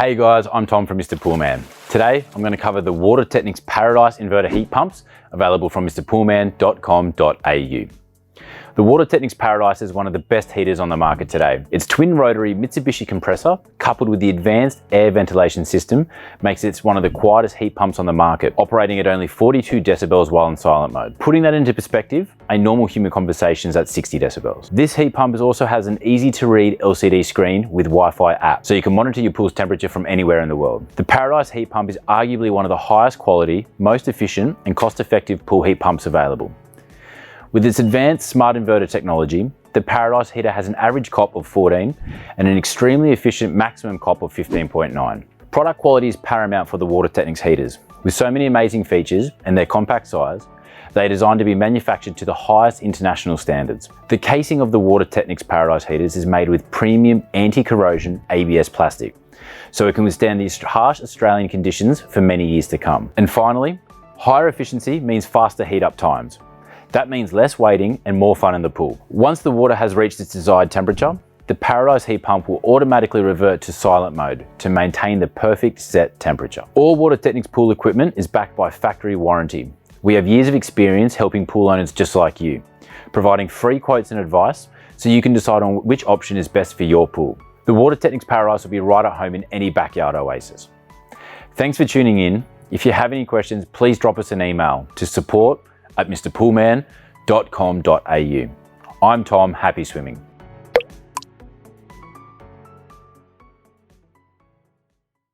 Hey guys, I'm Tom from Mr. Poolman. Today, I'm going to cover the Water TechniX Paradise inverter heat pumps available from mrpoolman.com.au. The Water TechniX Paradise is one of the best heaters on the market today. Its twin rotary Mitsubishi compressor, coupled with the advanced air ventilation system, makes it one of the quietest heat pumps on the market, operating at only 42 decibels while in silent mode. Putting that into perspective, a normal human conversation is at 60 decibels. This heat pump also has an easy to read LCD screen with Wi-Fi app, so you can monitor your pool's temperature from anywhere in the world. The Paradise heat pump is arguably one of the highest quality, most efficient and cost-effective pool heat pumps available. With its advanced smart inverter technology, the Paradise heater has an average COP of 14 and an extremely efficient maximum COP of 15.9. Product quality is paramount for the Water TechniX heaters. With so many amazing features and their compact size, they are designed to be manufactured to the highest international standards. The casing of the Water TechniX Paradise heaters is made with premium anti-corrosion ABS plastic, so it can withstand these harsh Australian conditions for many years to come. And finally, higher efficiency means faster heat up times. That means less waiting and more fun in the pool. Once the water has reached its desired temperature, the Paradise heat pump will automatically revert to silent mode to maintain the perfect set temperature. All Water TechniX pool equipment is backed by factory warranty. We have years of experience helping pool owners just like you, providing free quotes and advice so you can decide on which option is best for your pool. The Water TechniX Paradise will be right at home in any backyard oasis. Thanks for tuning in. If you have any questions, please drop us an email to support@mrpoolman.com.au. I'm Tom, happy swimming.